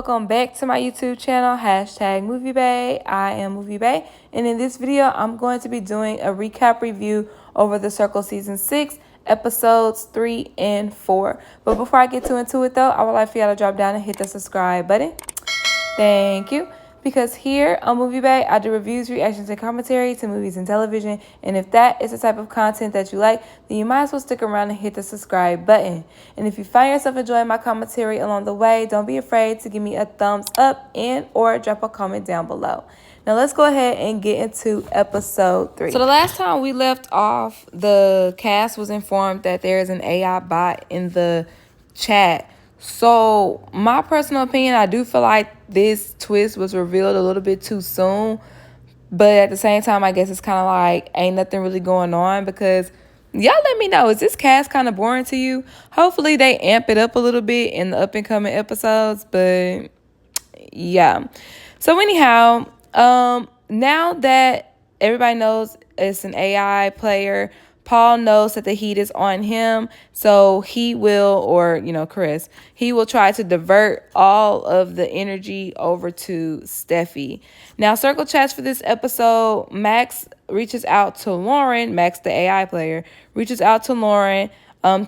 welcome back to my YouTube channel, #Moviebae. I am Moviebae, and in this video, I'm going to be doing a recap review over The Circle Season 6, Episodes 3 and 4. But before I get into it though, I would like for y'all to drop down and hit the subscribe button. Thank you. Because here on Moviebae, I do reviews, reactions, and commentary to movies and television. And if that is the type of content that you like, then you might as well stick around and hit the subscribe button. And if you find yourself enjoying my commentary along the way, don't be afraid to give me a thumbs up and or drop a comment down below. Now let's go ahead and get into episode 3. So the last time we left off, the cast was informed that there is an AI bot in the chat. So my personal opinion, I do feel like this twist was revealed a little bit too soon. But at the same time, I guess it's kind of like ain't nothing really going on, because y'all let me know, is this cast kind of boring to you? Hopefully they amp it up a little bit in the up and coming episodes. But yeah. So anyhow, now that everybody knows it's an AI player, Paul knows that the heat is on him, so he will, or, Chris, he will try to divert all of the energy over to Steffi. Now, circle chats for this episode, Max reaches out to Lauren, Max, the AI player, reaches out to Lauren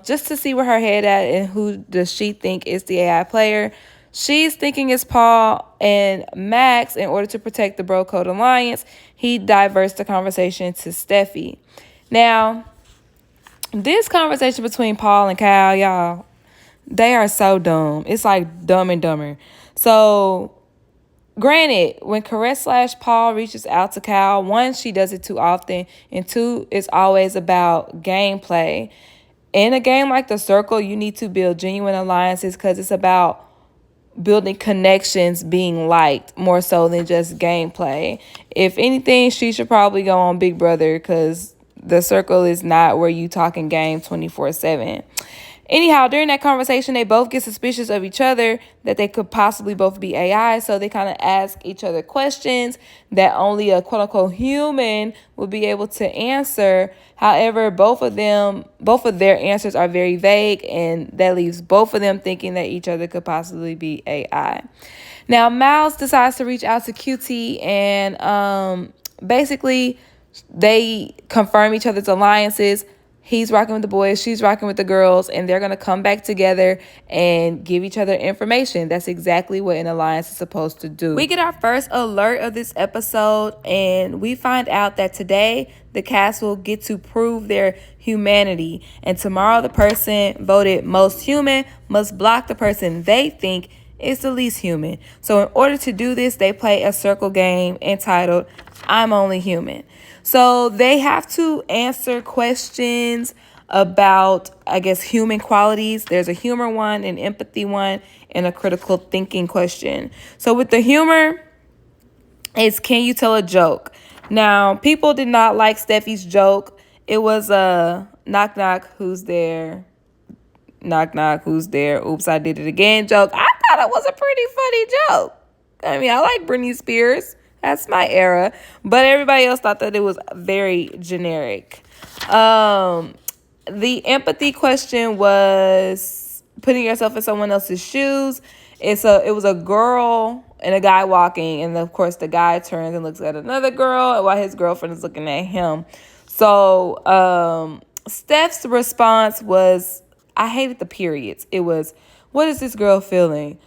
just to see where her head at and who does she think is the AI player. She's thinking it's Paul, and Max, in order to protect the Bro Code Alliance, he diverts the conversation to Steffi. Now, this conversation between Paul and Kyle, y'all, they are so dumb. It's like Dumb and Dumber. So, granted, when Caress/Paul reaches out to Kyle, one, she does it too often, and two, it's always about gameplay. In a game like The Circle, you need to build genuine alliances because it's about building connections, being liked more so than just gameplay. If anything, she should probably go on Big Brother, because The Circle is not where you talking game 24/7. Anyhow, during that conversation, they both get suspicious of each other, that they could possibly both be AI. So they kind of ask each other questions that only a quote-unquote human would be able to answer. However, both of their answers are very vague, and that leaves both of them thinking that each other could possibly be AI. Now, Miles decides to reach out to QT, and basically they confirm each other's alliances. He's rocking with the boys, she's rocking with the girls, and they're going to come back together and give each other information. That's exactly what an alliance is supposed to do. We get our first alert of this episode, and we find out that today the cast will get to prove their humanity. And tomorrow the person voted most human must block the person they think is the least human. So in order to do this, they play a circle game entitled I'm Only Human. So they have to answer questions about, I guess, human qualities. There's a humor one, an empathy one, and a critical thinking question. So with the humor, it's can you tell a joke? Now, people did not like Steffi's joke. It was a knock, knock, who's there? Knock, knock, who's there? Oops, I did it again joke. I thought it was a pretty funny joke. I mean, I like Britney Spears. That's my era. But everybody else thought that it was very generic. The empathy question was putting yourself in someone else's shoes. It was a girl and a guy walking. And, of course, the guy turns and looks at another girl while his girlfriend is looking at him. So Steph's response was, I hated the periods. It was, what is this girl feeling?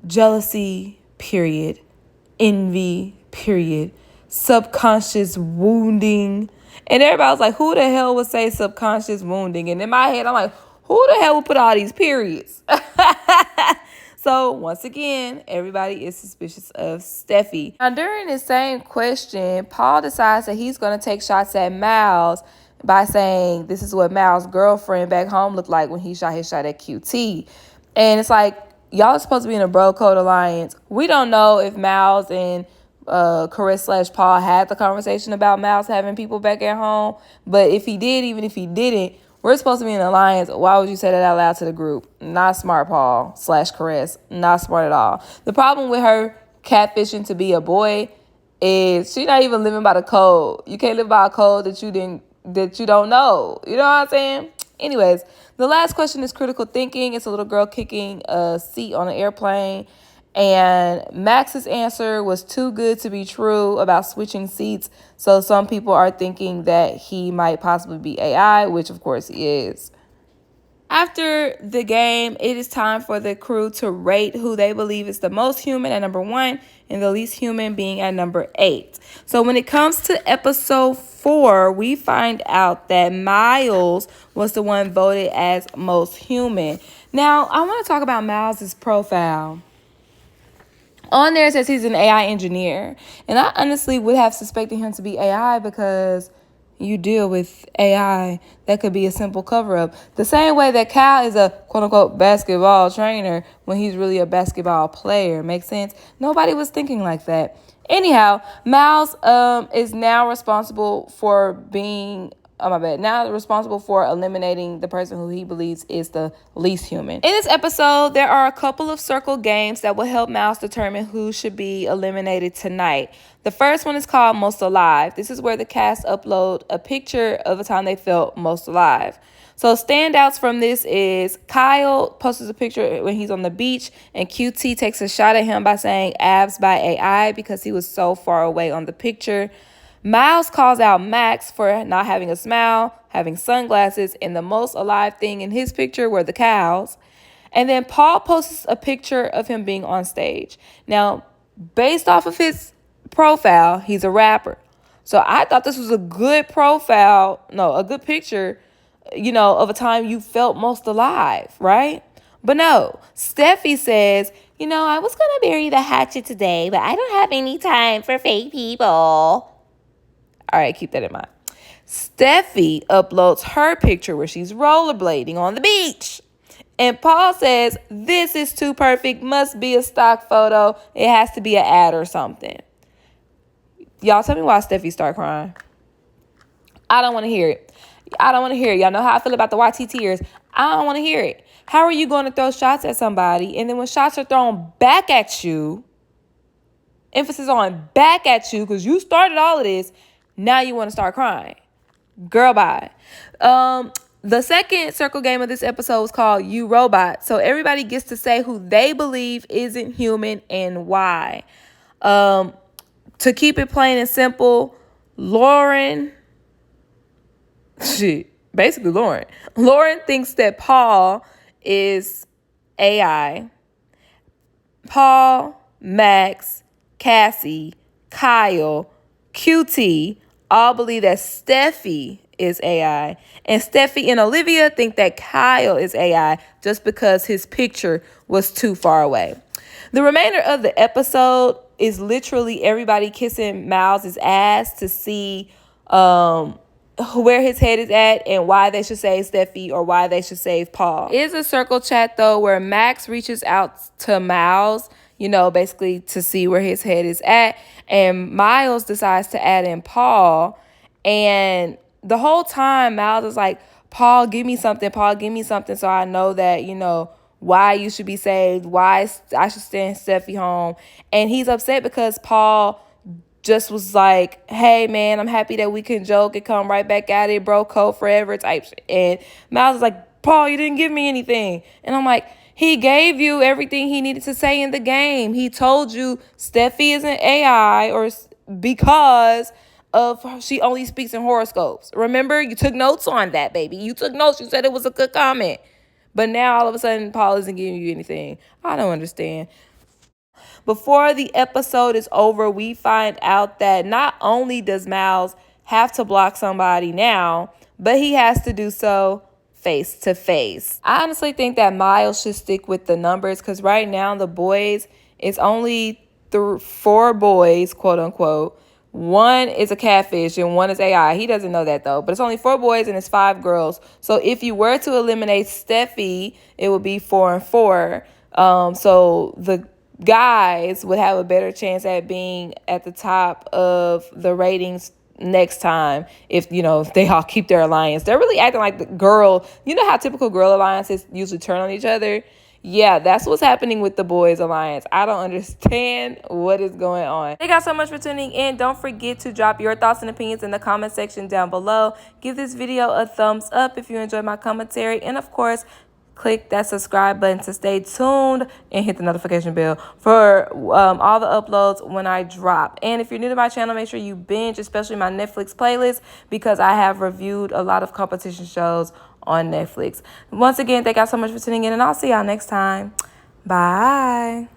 Jealousy, period. Envy, period. Subconscious wounding. And everybody was like, who the hell would say subconscious wounding? And in my head, I'm like, who the hell would put all these periods? So once again, everybody is suspicious of Steffi. Now, during the same question, Paul decides that he's going to take shots at Miles by saying this is what Miles' girlfriend back home looked like when he shot his shot at QT. And it's like, y'all are supposed to be in a Bro Code Alliance. We don't know if Miles and Caress/Paul had the conversation about Miles having people back at home. But if he did, even if he didn't, we're supposed to be in an alliance. Why would you say that out loud to the group? Not smart, Paul/Caress. Not smart at all. The problem with her catfishing to be a boy is she's not even living by the code. You can't live by a code that you didn't that you don't know. You know what I'm saying? Anyways, the last question is critical thinking. It's a little girl kicking a seat on an airplane. And Max's answer was too good to be true about switching seats. So some people are thinking that he might possibly be AI, which of course he is. After the game, it is time for the crew to rate who they believe is the most human at number 1 and the least human being at number 8. So when it comes to episode 4, we find out that Miles was the one voted as most human. Now, I want to talk about Miles' profile. On there it says he's an AI engineer. And I honestly would have suspected him to be AI because you deal with AI. That could be a simple cover-up. The same way that Kyle is a quote-unquote basketball trainer when he's really a basketball player. Make sense? Nobody was thinking like that. Anyhow, Miles is now responsible for being... Now responsible for eliminating the person who he believes is the least human. In this episode, there are a couple of circle games that will help Miles determine who should be eliminated tonight. The first one is called Most Alive. This is where the cast upload a picture of a time they felt most alive. So standouts from this is Kyle posts a picture when he's on the beach, and QT takes a shot at him by saying abs by AI because he was so far away on the picture. Miles calls out Max for not having a smile, having sunglasses, and the most alive thing in his picture were the cows. And then Paul posts a picture of him being on stage. Now, based off of his profile, he's a rapper. So I thought this was a good a good picture, of a time you felt most alive, right? But no, Steffi says, I was going to bury the hatchet today, but I don't have any time for fake people. All right, keep that in mind. Steffi uploads her picture where she's rollerblading on the beach. And Paul says, this is too perfect, must be a stock photo. It has to be an ad or something. Y'all tell me why Steffi started crying. I don't want to hear it. Y'all know how I feel about the YT tears. I don't want to hear it. How are you going to throw shots at somebody, and then when shots are thrown back at you, emphasis on back at you because you started all of this, now you want to start crying. Girl, bye. The second circle game of this episode was called You Robot. So everybody gets to say who they believe isn't human and why. To keep it plain and simple, Lauren thinks that Paul is AI. Paul, Max, Cassie, Kyle, QT all believe that Steffi is AI. And Steffi and Olivia think that Kyle is AI just because his picture was too far away. The remainder of the episode is literally everybody kissing Miles' ass to see where his head is at and why they should save Steffi or why they should save Paul. It is a circle chat, though, where Max reaches out to Miles, basically to see where his head is at. And Miles decides to add in Paul. And the whole time, Miles is like, Paul, give me something. So I know that, why you should be saved, why I should send Steffi home. And he's upset because Paul just was like, hey, man, I'm happy that we can joke and come right back at it, bro, code forever type shit. And Miles is like, Paul, you didn't give me anything. And I'm like, he gave you everything he needed to say in the game. He told you Steffi isn't AI or because of she only speaks in horoscopes. Remember, you took notes on that, baby. You took notes. You said it was a good comment. But now all of a sudden, Paul isn't giving you anything. I don't understand. Before the episode is over, we find out that not only does Miles have to block somebody now, but he has to do so face to face. I honestly think that Miles should stick with the numbers because right now the boys, it's only 4 boys, quote unquote. 1 is a catfish and 1 is AI. He doesn't know that though, but it's only 4 boys and it's 5 girls. So if you were to eliminate Steffi, it would be 4 and 4. So the guys would have a better chance at being at the top of the ratings next time if they all keep their alliance. They're really acting like the girl. You know how typical girl alliances usually turn on each other? Yeah, that's what's happening with the Boys Alliance. I don't understand what is going on. Thank y'all so much for tuning in. Don't forget to drop your thoughts and opinions in the comment section down below. Give this video a thumbs up if you enjoyed my commentary. And of course, click that subscribe button to stay tuned and hit the notification bell for all the uploads when I drop. And if you're new to my channel, make sure you binge, especially my Netflix playlist, because I have reviewed a lot of competition shows on Netflix. Once again, thank y'all so much for tuning in, and I'll see y'all next time. Bye.